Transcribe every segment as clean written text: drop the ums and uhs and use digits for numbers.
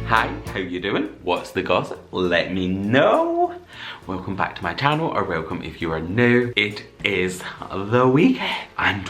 Hi, how you doing? What's the gossip? Let me know. Welcome back to my channel, or welcome if you are new. It is the weekend and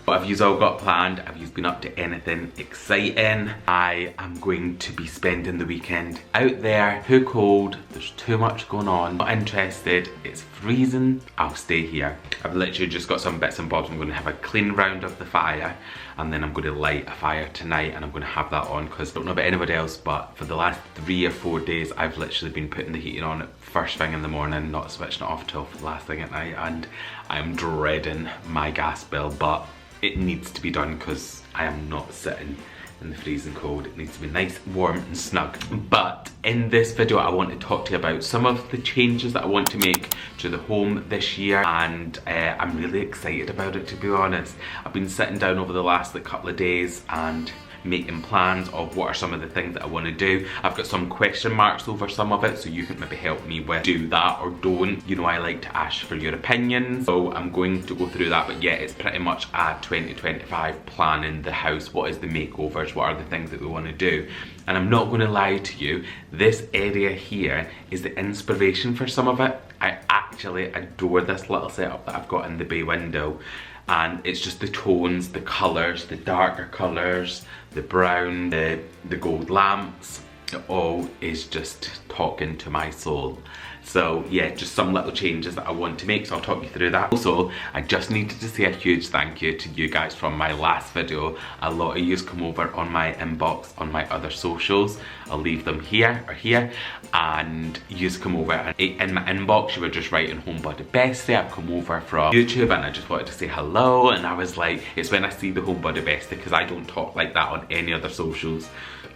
what have you all got planned? Have you been up to anything exciting? I am going to be spending the weekend out there. Too cold, there's too much going on. Not interested, it's freezing. I'll stay here. I've literally just got some bits and bobs. I'm going to have a clean round of the fire and then I'm going to light a fire tonight and I'm going to have that on because I don't know about anybody else, but for the last 3 or 4 days I've literally been putting the heating on at first thing in the morning, not switching it off till the last thing at night, and I'm dreading my gas bill, but it needs to be done because I am not sitting in the freezing cold. It needs to be nice, warm and snug. But in this video I want to talk to you about some of the changes that I want to make to the home this year, and I'm really excited about it, to be honest. I've been sitting down over the last couple of days and making plans of what are some of the things that I want to do. I've got some question marks over some of it, so you can maybe help me with do that or don't. You know, I like to ask for your opinions, so I'm going to go through that. But yeah, it's pretty much a 2025 planning the house. What is the makeovers? What are the things that we want to do? And I'm not going to lie to you, this area here is the inspiration for some of it. I actually adore this little setup that I've got in the bay window. And it's just the tones, the colours, the darker colours, the brown, the gold lamps. It all is just talking to my soul. So yeah, just some little changes that I want to make, so I'll talk you through that. Also, I just needed to say a huge thank you to you guys from my last video. A lot of yous come over on my inbox on my other socials. I'll leave them here or here, and yous come over and in my inbox you were just writing Homebody Bestie. I've come over from YouTube and I just wanted to say hello, and I was like, it's when I see the Homebody Bestie, because I don't talk like that on any other socials.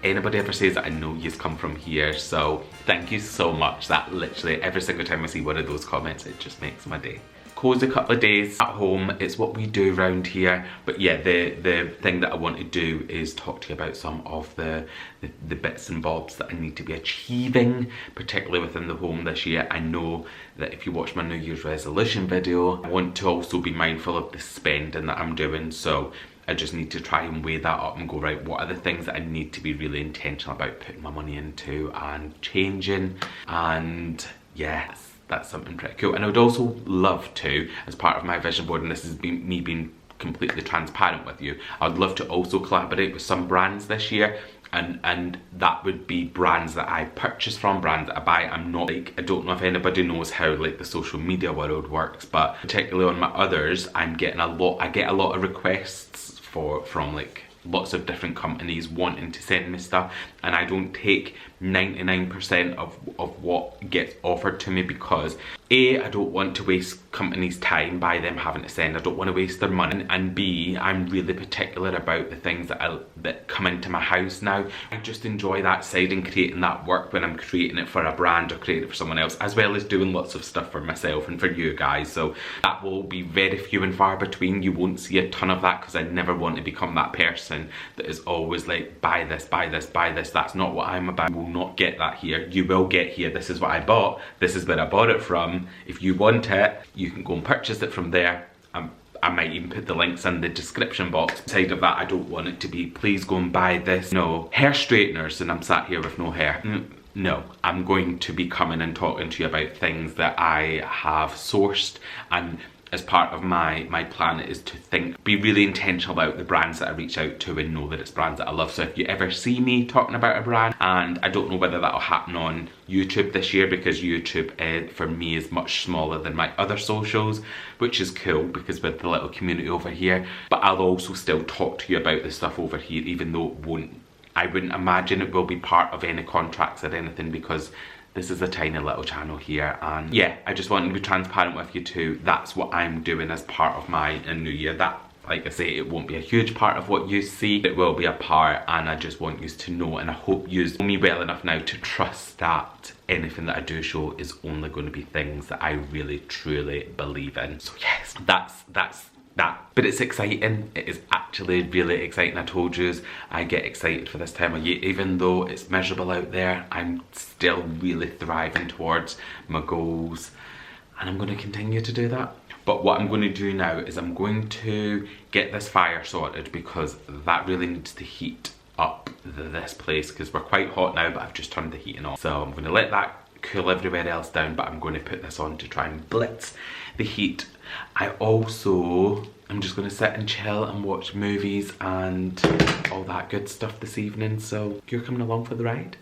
Anybody ever says that, I know you've come from here, so thank you so much. That literally every single time I see one of those comments, it just makes my day. Cozy couple of days at home, it's what we do around here. But yeah, the thing that I want to do is talk to you about some of the bits and bobs that I need to be achieving, particularly within the home this year. I know that if you watch my New Year's resolution video, I want to also be mindful of the spending that I'm doing, so I just need to try and weigh that up and go, right, what are the things that I need to be really intentional about putting my money into and changing. And yeah, that's something pretty cool. And I would also love to, as part of my vision board, and this is me being completely transparent with you, I would love to also collaborate with some brands this year. And that would be brands that I purchase from, brands that I buy. I'm not like, I don't know if anybody knows how like the social media world works, but particularly on my others, I get a lot of requests from like lots of different companies wanting to send me stuff, and I don't take 99% of what gets offered to me, because A, I don't want to waste companies' time by them having to send. I don't want to waste their money, and B, I'm really particular about the things that come into my house now. I just enjoy that side and creating that work when I'm creating it for a brand or creating it for someone else, as well as doing lots of stuff for myself and for you guys. So that will be very few and far between. You won't see a ton of that, because I never want to become that person that is always like, buy this, buy this, buy this. That's not what I'm about. You will not get that here. You will get here, this is what I bought, this is where I bought it from. If you want it, you can go and purchase it from there. I might even put the links in the description box. Aside of that, I don't want it to be, please go and buy this. No, hair straighteners and I'm sat here with no hair. No, I'm going to be coming and talking to you about things that I have sourced, and as part of my plan is to be really intentional about the brands that I reach out to and know that it's brands that I love. So if you ever see me talking about a brand, and I don't know whether that'll happen on YouTube this year, because YouTube for me is much smaller than my other socials, which is cool because with the little community over here, but I'll also still talk to you about the stuff over here, even though I wouldn't imagine it will be part of any contracts or anything, because this is a tiny little channel here. And yeah, I just want to be transparent with you too. That's what I'm doing as part of my new year. That, like I say, it won't be a huge part of what you see. It will be a part, and I just want you to know, and I hope you know me well enough now to trust that anything that I do show is only going to be things that I really truly believe in. So yes, that's that. But it's exciting. It is actually really exciting. I told you I get excited for this time of year. Even though it's miserable out there, I'm still really thriving towards my goals, and I'm going to continue to do that. But what I'm going to do now is I'm going to get this fire sorted, because that really needs to heat up this place because we're quite hot now, but I've just turned the heating on. So I'm going to let that cool everywhere else down, but I'm going to put this on to try and blitz the heat. I'm just going to sit and chill and watch movies and all that good stuff this evening. So you're coming along for the ride?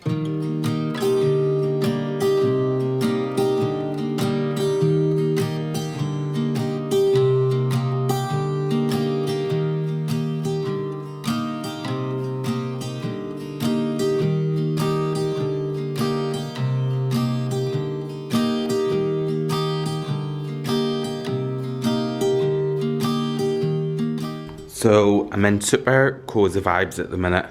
So I'm in super cozy vibes at the minute.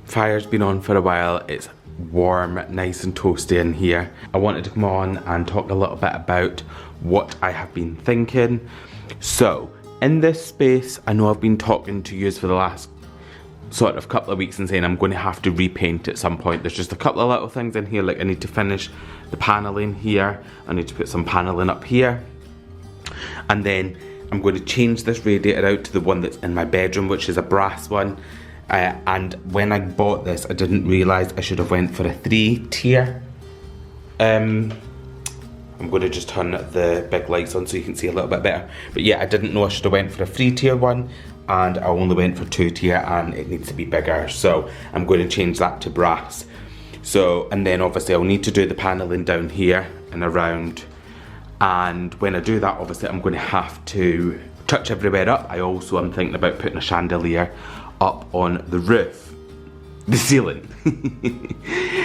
Fire's been on for a while. It's warm, nice and toasty in here. I wanted to come on and talk a little bit about what I have been thinking. So in this space, I know I've been talking to you for the last sort of couple of weeks and saying I'm going to have to repaint at some point. There's just a couple of little things in here, like I need to finish the paneling here. I need to put some paneling up here. And then I'm going to change this radiator out to the one that's in my bedroom, which is a brass one. And when I bought this, I didn't realise I should have went for a 3-tier. I'm going to just turn the big lights on so you can see a little bit better. But yeah, I didn't know I should have went for a 3-tier one, and I only went for 2-tier, and it needs to be bigger. So I'm going to change that to brass. So, and then obviously I'll need to do the paneling down here and around. And when I do that, obviously I'm going to have to touch everywhere up. I also am thinking about putting a chandelier up on the roof, the ceiling.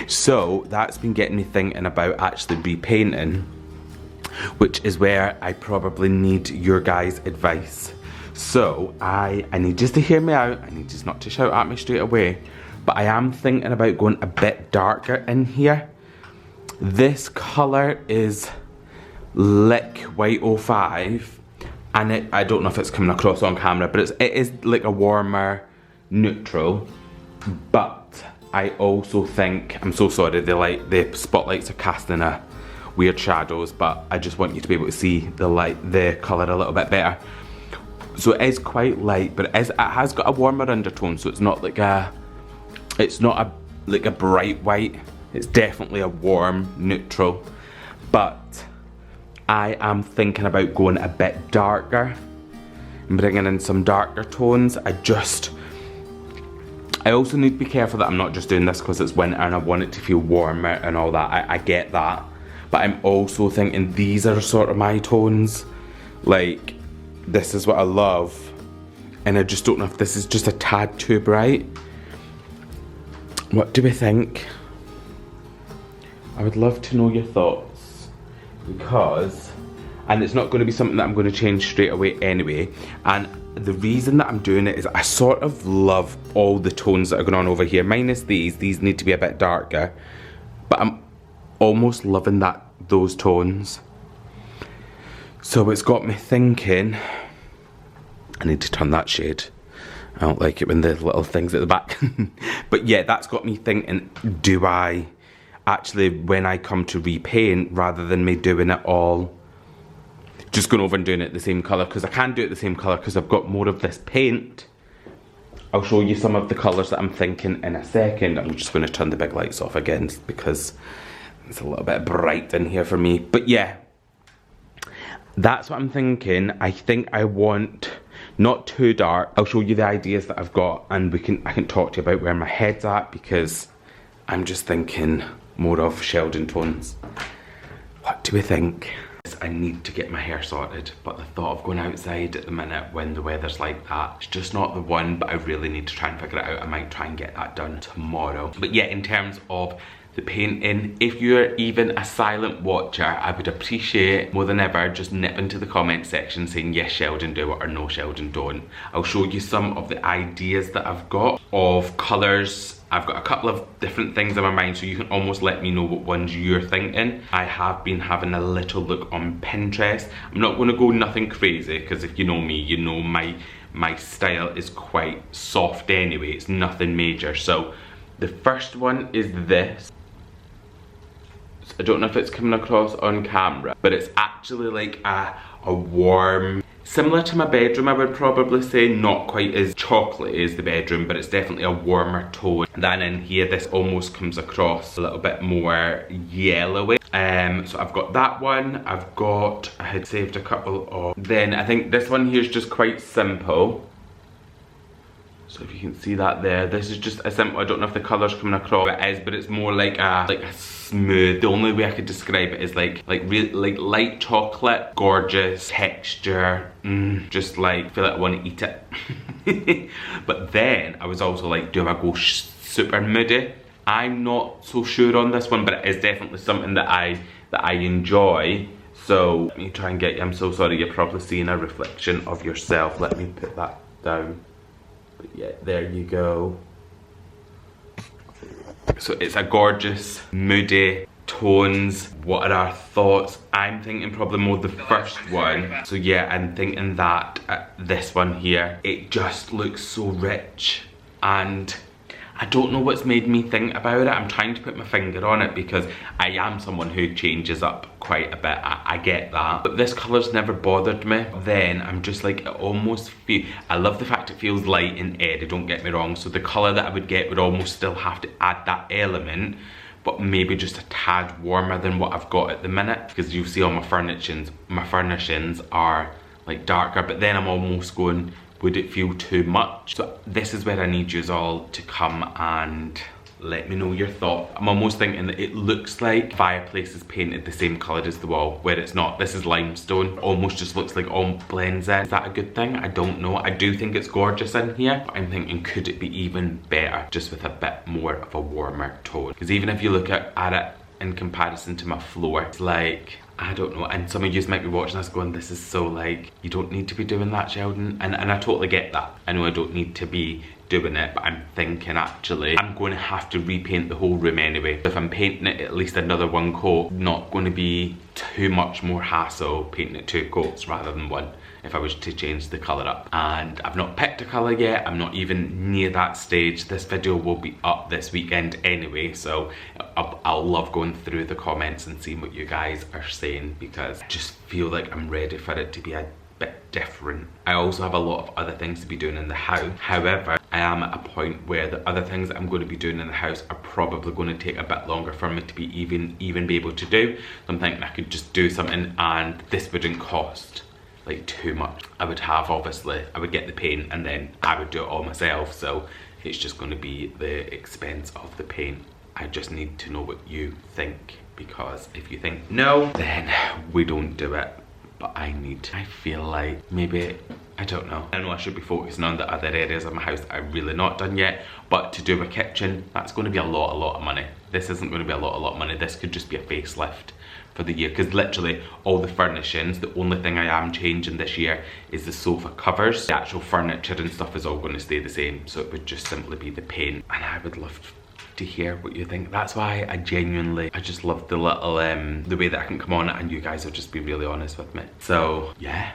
So that's been getting me thinking about actually repainting, which is where I probably need your guys' advice. So I need just to hear me out. I need just not to shout at me straight away. But I am thinking about going a bit darker in here. This colour is Lick White 05, and I don't know if it's coming across on camera, but it is like a warmer neutral. But I also think, I'm so sorry, the spotlights are casting a weird shadows, but I just want you to be able to see the colour a little bit better. So it is quite light, but it has got a warmer undertone, so it's not like a bright white. It's definitely a warm neutral, but I am thinking about going a bit darker and bringing in some darker tones. I also need to be careful that I'm not just doing this because it's winter and I want it to feel warmer and all that. I get that. But I'm also thinking these are sort of my tones. Like, this is what I love. And I just don't know if this is just a tad too bright. What do we think? I would love to know your thoughts. And it's not going to be something that I'm going to change straight away anyway, and the reason that I'm doing it is I sort of love all the tones that are going on over here, minus these need to be a bit darker, but I'm almost loving those tones. So it's got me thinking, I need to turn that shade. I don't like it when the little things at the back. But yeah, that's got me thinking, do I actually, when I come to repaint, rather than me doing it all, just going over and doing it the same colour, because I can do it the same colour because I've got more of this paint. I'll show you some of the colours that I'm thinking in a second. I'm just going to turn the big lights off again because it's a little bit bright in here for me. But yeah, that's what I'm thinking. I think I want not too dark. I'll show you the ideas that I've got, and I can talk to you about where my head's at, because I'm just thinking more of Sheldon tones. What do we think? I need to get my hair sorted, but the thought of going outside at the minute when the weather's like that, it's just not the one, but I really need to try and figure it out. I might try and get that done tomorrow. But yeah, in terms of the painting, if you're even a silent watcher, I would appreciate more than ever just nip into the comment section saying yes Sheldon do it or no Sheldon don't. I'll show you some of the ideas that I've got of colours. I've got a couple of different things in my mind, so you can almost let me know what ones you're thinking. I have been having a little look on Pinterest. I'm not going to go nothing crazy, because if you know me, you know my style is quite soft anyway. It's nothing major. So the first one is this. I don't know if it's coming across on camera, but it's actually like a warm similar to my bedroom, I would probably say. Not quite as chocolatey as the bedroom, but it's definitely a warmer tone than in here. This almost comes across a little bit more yellowy. So I've got that one. I had saved a couple of, then I think this one here is just quite simple. So if you can see that there, this is just a simple, I don't know if the colour's coming across, it is, but it's more like a smooth, the only way I could describe it is like light chocolate, gorgeous texture, just like, feel like I want to eat it. But then I was also like, do I go super moody? I'm not so sure on this one, but it is definitely something that I enjoy. So let me try and get you, I'm so sorry, you're probably seeing a reflection of yourself. Let me put that down. But yeah, there you go. So it's a gorgeous, moody tones. What are our thoughts? I'm thinking probably more the first one. So yeah, I'm thinking that this one here, it just looks so rich, and I don't know what's made me think about it. I'm trying to put my finger on it because I am someone who changes up quite a bit. I get that. But this colour's never bothered me. Then I'm just like, it almost feel, I love the fact it feels light and airy, don't get me wrong. So the colour that I would get would almost still have to add that element, but maybe just a tad warmer than what I've got at the minute. Because you see all my furnishings are like darker, but then I'm almost going, would it feel too much? So this is where I need you all to come and let me know your thought. I'm almost thinking that it looks like fireplace is painted the same colour as the wall, where it's not. This is limestone. Almost just looks like all blends in. Is that a good thing? I don't know. I do think it's gorgeous in here, but I'm thinking, could it be even better just with a bit more of a warmer tone? Because even if you look at it in comparison to my floor, it's like, I don't know, and some of you might be watching this going, this is so like, you don't need to be doing that, Sheldon. And I totally get that. I know I don't need to be doing it, but I'm thinking actually, I'm going to have to repaint the whole room anyway. If I'm painting it at least another one coat, not going to be too much more hassle painting it 2 coats rather than 1. If I was to change the colour up. And I've not picked a colour yet, I'm not even near that stage. This video will be up this weekend anyway, so I'll love going through the comments and seeing what you guys are saying, because I just feel like I'm ready for it to be a bit different. I also have a lot of other things to be doing in the house. However, I am at a point where the other things that I'm going to be doing in the house are probably going to take a bit longer for me to be even be able to do. So I'm thinking I could just do something and this wouldn't cost like too much. I would have, obviously, I would get the paint and then I would do it all myself, so it's just going to be the expense of the paint. I just need to know what you think, because if you think no, then we don't do it. But I feel like maybe, I don't know. I know I should be focusing on the other areas of my house that I've really not done yet, but to do a kitchen, that's going to be a lot of money. This isn't going to be a lot of money. This could just be a facelift for the year, because literally all the furnishings, the only thing I am changing this year is the sofa covers. The actual furniture and stuff is all going to stay the same, so it would just simply be the paint. And I would love to hear what you think. That's why I just love the little the way that I can come on and you guys will just be really honest with me. So yeah,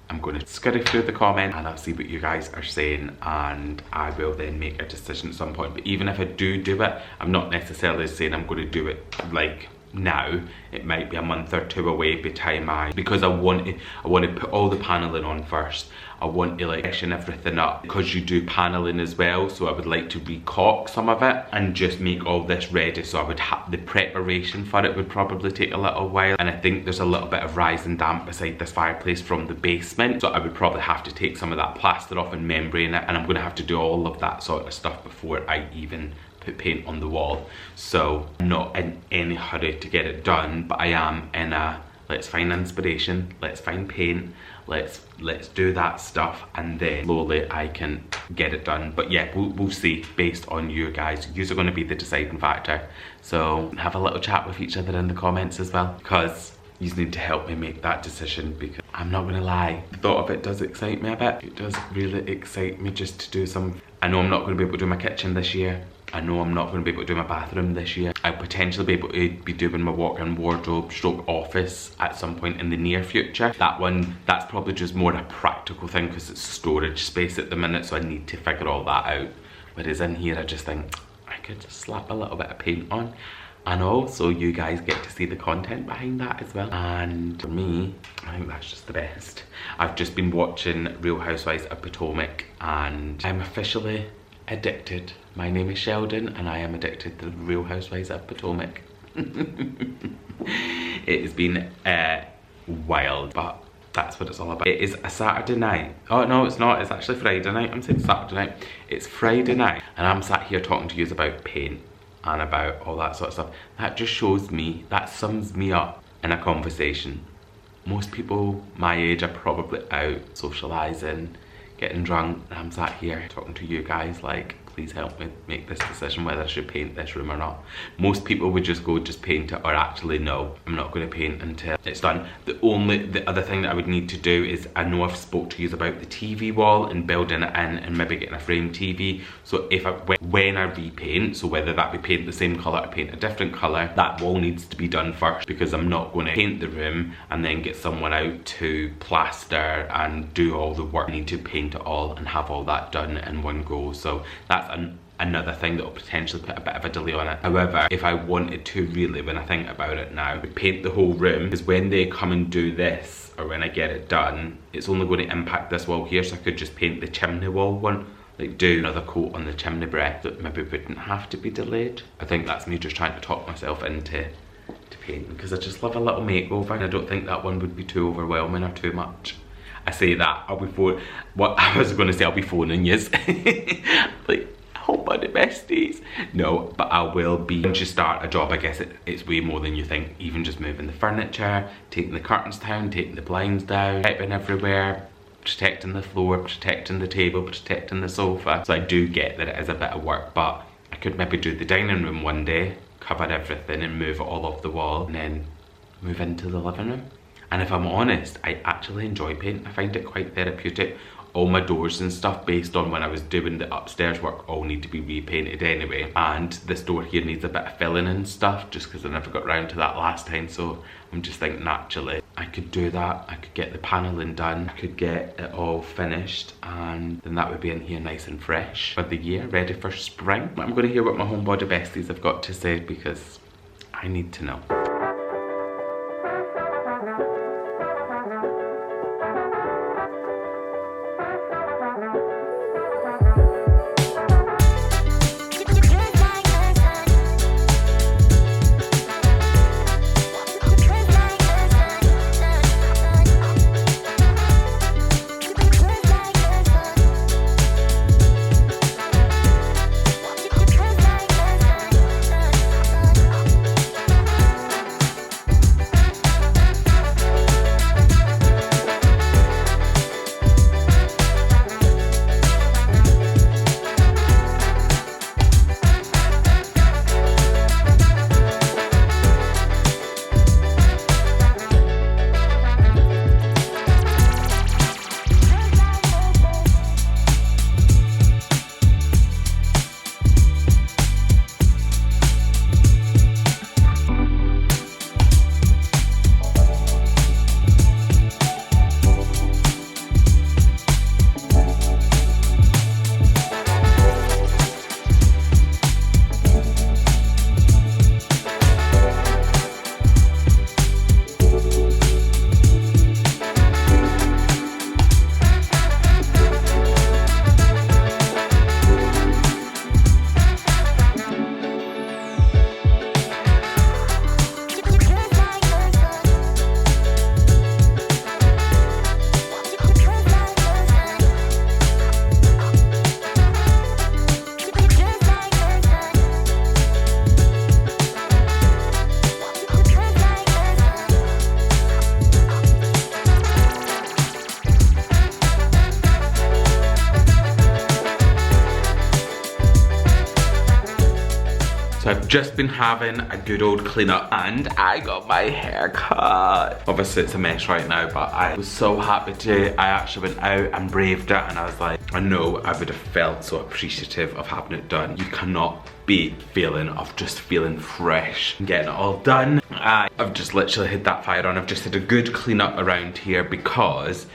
I'm going to scurry through the comments and I'll see what you guys are saying, and I will then make a decision at some point. But even if I do it, I'm not necessarily saying I'm going to do it like now. It might be a month or 2 away by time because I want to put all the paneling on first. I want to like freshen everything up, because you do paneling as well, so I would like to recaulk some of it and just make all this ready. So I would have the preparation for it would probably take a little while, and I think there's a little bit of rise and damp beside this fireplace from the basement, so I would probably have to take some of that plaster off and membrane it, and I'm going to have to do all of that sort of stuff before I even put paint on the wall. So I'm not in any hurry to get it done, but I am in a let's find inspiration, let's find paint, let's do that stuff, and then slowly I can get it done. But yeah, we'll see based on you guys. You're going to be the deciding factor, so have a little chat with each other in the comments as well, because you need to help me make that decision, because I'm not gonna lie, the thought of it does excite me a bit. It does really excite me just to do some. I know I'm not gonna be able to do my kitchen this year. I know I'm not going to be able to do my bathroom this year. I'll potentially be able to be doing my walk-in wardrobe stroke office at some point in the near future. That one, that's probably just more a practical thing because it's storage space at the minute, so I need to figure all that out. Whereas in here, I just think I could just slap a little bit of paint on And also you guys get to see the content behind that as well. And for me, I think that's just the best. I've just been watching Real Housewives of Potomac and I'm officially addicted. My name is Sheldon and I am addicted to the Real Housewives of Potomac. It has been wild, but that's what it's all about. It is a Saturday night. Oh no, it's not, it's actually Friday night. I'm saying Saturday night. It's Friday night and I'm sat here talking to you about paint and about all that sort of stuff. That just shows me, that sums me up in a conversation. Most people my age are probably out socialising, getting drunk, and I'm sat here talking to you guys like, please help me make this decision whether I should paint this room or not. Most people would just go, just paint it, or actually no, I'm not going to paint until it's done. The other thing that I would need to do is, I know I've spoke to you about the TV wall and building it in and maybe getting a frame TV. So when I repaint, so whether that be paint the same colour or paint a different colour, that wall needs to be done first, because I'm not going to paint the room and then get someone out to plaster and do all the work. I need to paint it all and have all that done in one go. So that's another thing that will potentially put a bit of a delay on it. However, if I wanted to really, when I think about it now, paint the whole room, because when they come and do this, or when I get it done, it's only going to impact this wall here, so I could just paint the chimney wall one, like do another coat on the chimney breast that maybe wouldn't have to be delayed. I think that's me just trying to talk myself into painting, because I just love a little makeover, and I don't think that one would be too overwhelming or too much. I say that, I'll be phoning yous. Like, oh buddy besties. No, but I will be, once you start a job, I guess it's way more than you think. Even just moving the furniture, taking the curtains down, taking the blinds down, piping everywhere, protecting the floor, protecting the table, protecting the sofa. So I do get that it is a bit of work, but I could maybe do the dining room one day, cover everything and move it all off the wall, and then move into the living room. And if I'm honest, I actually enjoy painting. I find it quite therapeutic. All my doors and stuff, based on when I was doing the upstairs work, all need to be repainted anyway. And this door here needs a bit of filling and stuff, just because I never got round to that last time. So I'm just thinking naturally I could do that. I could get the paneling done. I could get it all finished, and then that would be in here nice and fresh for the year, ready for spring. I'm going to hear what my homebody besties have got to say, because I need to know. So I've just been having a good old clean up and I got my hair cut. Obviously it's a mess right now, but I was so happy to. I actually went out and braved it, and I was like, I know I would have felt so appreciative of having it done. You cannot beat feeling of just feeling fresh and getting it all done. I've just literally had that fire on. I've just had a good clean up around here because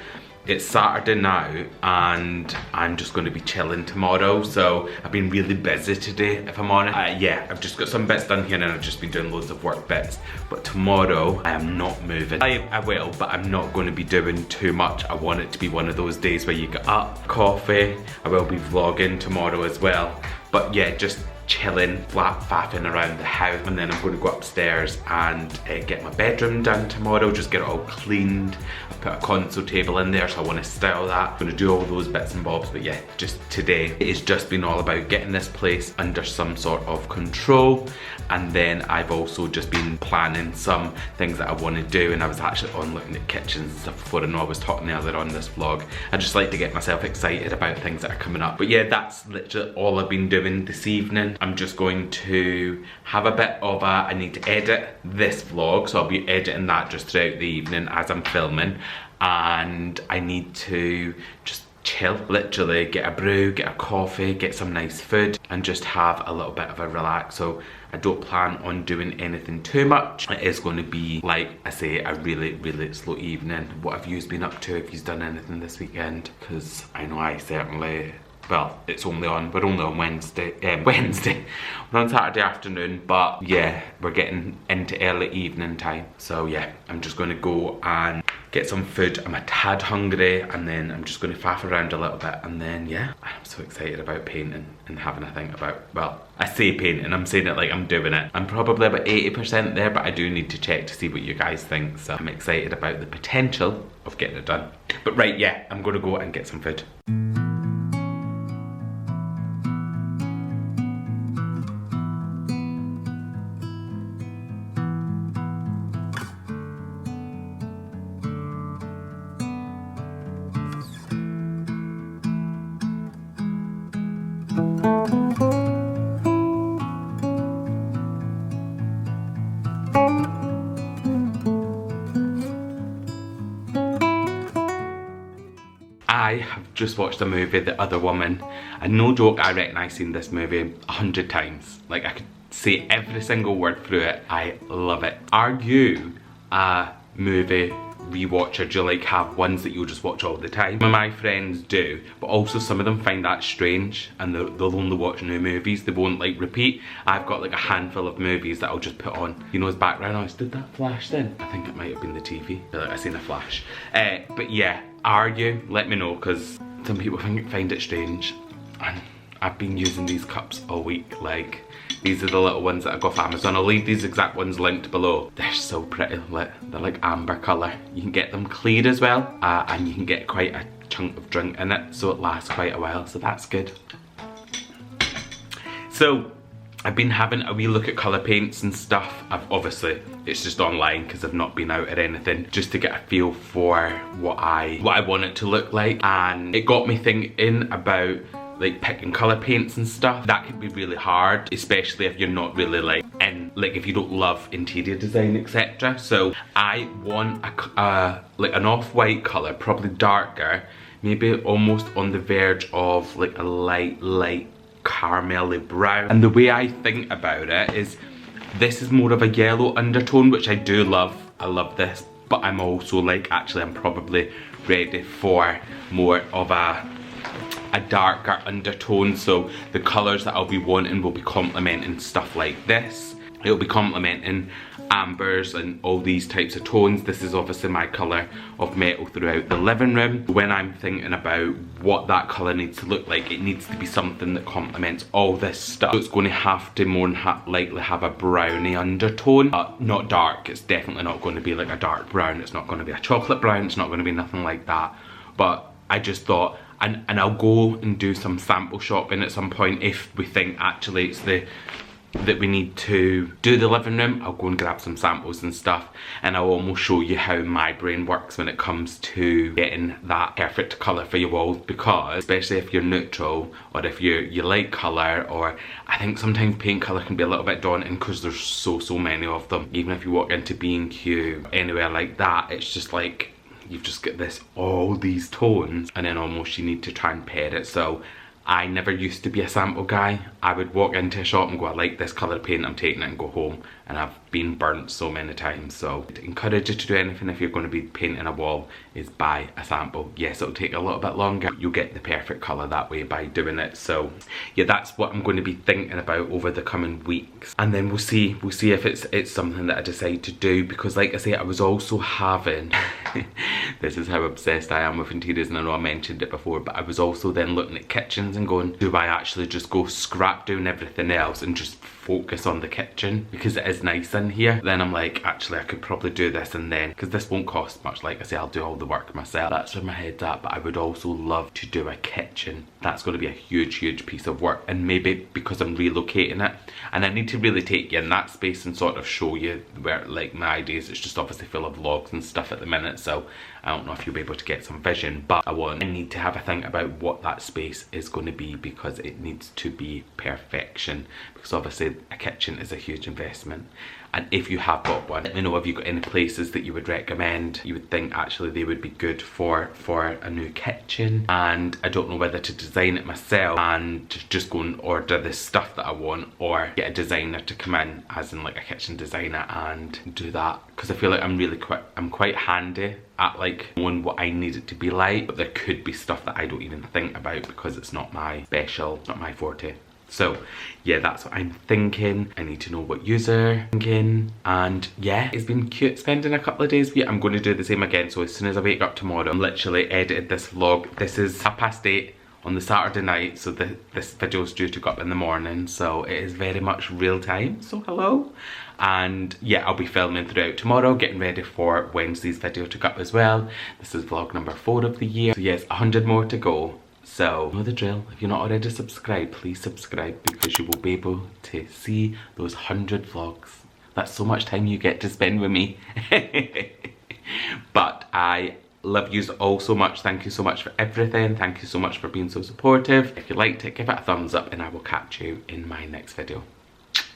it's Saturday now and I'm just going to be chilling tomorrow, so I've been really busy today, if I'm honest. Yeah, I've just got some bits done here and I've just been doing loads of work bits, but tomorrow I am not moving. I will, but I'm not going to be doing too much. I want it to be one of those days where you get up, coffee. I will be vlogging tomorrow as well, but yeah, just chilling, flat faffing around the house, and then I'm going to go upstairs and get my bedroom done tomorrow, just get it all cleaned. I've put a console table in there, so I want to style that. I'm going to do all those bits and bobs, but yeah, just today it's just been all about getting this place under some sort of control, and then I've also just been planning some things that I want to do, and I was actually on looking at kitchens and stuff before. I know I was talking earlier on this vlog. I just like to get myself excited about things that are coming up, but yeah, that's literally all I've been doing this evening. I'm just going to have a bit of I need to edit this vlog, so I'll be editing that just throughout the evening as I'm filming, and I need to just chill, literally get a brew, get a coffee, get some nice food, and just have a little bit of a relax. So I don't plan on doing anything too much. It is going to be, like I say, a really slow evening. What have you been up to? Have you done anything this weekend? Because I know I certainly, well, we're only on Wednesday. We're on Saturday afternoon, but yeah, we're getting into early evening time. So yeah, I'm just going to go and get some food. I'm a tad hungry, and then I'm just going to faff around a little bit, and then yeah, I'm so excited about painting and having a think about, well, I say painting, I'm saying it like I'm doing it. I'm probably about 80% there, but I do need to check to see what you guys think, so I'm excited about the potential of getting it done. But right, yeah, I'm going to go and get some food. I have just watched a movie, The Other Woman, and no joke, I reckon I've seen this movie 100 times. Like, I could say every single word through it. I love it. Are you a movie rewatcher? Do you like have ones that you'll just watch all the time? Some of my friends do, but also some of them find that strange, and they'll only watch new movies. They won't like repeat. I've got like a handful of movies that I'll just put on, you know, as background noise. Did that flash then? I think it might have been the TV. I feel like I seen a flash. But yeah, are you? Let me know, because some people find it strange, and I've been using these cups all week. Like, these are the little ones that I got off Amazon. I'll leave these exact ones linked below. They're so pretty. They're like amber colour. You can get them clear as well, and you can get quite a chunk of drink in it, so it lasts quite a while, so that's good. So I've been having a wee look at colour paints and stuff. Obviously, it's just online because I've not been out or anything, just to get a feel for what I want it to look like. And it got me thinking about like picking colour paints and stuff. That can be really hard, especially if you're not really like if you don't love interior design, etc. So I want like an off-white colour, probably darker, maybe almost on the verge of like a light caramelly brown. And the way I think about it is, this is more of a yellow undertone, which I do love. I love this, but I'm also like, actually I'm probably ready for more of a darker undertone. So the colours that I'll be wanting will be complementing stuff like this. It'll be complementing ambers and all these types of tones. This is obviously my colour of metal throughout the living room. When I'm thinking about what that colour needs to look like, it needs to be something that complements all this stuff. So it's going to have to more likely have a browny undertone. Not dark, it's definitely not going to be like a dark brown. It's not going to be a chocolate brown, it's not going to be nothing like that. But I just thought, and I'll go and do some sample shopping at some point if we think actually it's that we need to do the living room. I'll go and grab some samples and stuff, and I'll almost show you how my brain works when it comes to getting that perfect colour for your walls. Because especially if you're neutral, or if you like colour, or I think sometimes paint colour can be a little bit daunting because there's so many of them. Even if you walk into B&Q, anywhere like that, it's just like you've just got all these tones, and then almost you need to try and pair it. So I never used to be a sample guy. I would walk into a shop and go, I like this colour of paint, I'm taking it, and go home. And I've been burnt so many times. So I'd encourage you to do anything if you're going to be painting a wall is buy a sample. Yes, it'll take a little bit longer. You'll get the perfect colour that way by doing it. So yeah, that's what I'm going to be thinking about over the coming weeks. And then we'll see if it's something that I decide to do, because like I say, I was also having this is how obsessed I am with interiors, and I know I mentioned it before, but I was also then looking at kitchens and going, do I actually just go scrap doing everything else and just focus on the kitchen because it is nice in here? Then I'm like, actually I could probably do this, and then because this won't cost much, like I say, I'll do all the work myself. That's where my head's at. But I would also love to do a kitchen. That's going to be a huge piece of work, and maybe because I'm relocating it and I need to really take you in that space and sort of show you where, like, my ideas. It's just obviously full of vlogs and stuff at the minute, so I don't know if you'll be able to get some vision, but I need to have a think about what that space is going to be, because it needs to be perfection, because obviously a kitchen is a huge investment. And if you have got one, let me know if you've got any places that you would recommend, you would think actually they would be good for a new kitchen. And I don't know whether to design it myself and just go and order the stuff that I want, or get a designer to come in, as in like a kitchen designer, and do that. Because I feel like I'm quite handy at like knowing what I need it to be like, but there could be stuff that I don't even think about because it's not my special, not my forte. So yeah, that's what I'm thinking. I need to know what you're thinking. And yeah, it's been cute spending a couple of days with you. I'm going to do the same again. So as soon as I wake up tomorrow, I'm literally edited this vlog. This is 8:30 on the Saturday night, so this video is due to go up in the morning, so it is very much real time. So hello. And yeah, I'll be filming throughout tomorrow, getting ready for Wednesday's video to go up as well. This is vlog number 4 of the year. So yes, 100 more to go. So, you know the drill. If you're not already subscribed, please subscribe, because you will be able to see those 100 vlogs. That's so much time you get to spend with me. But I love you all so much. Thank you so much for everything. Thank you so much for being so supportive. If you liked it, give it a thumbs up, and I will catch you in my next video.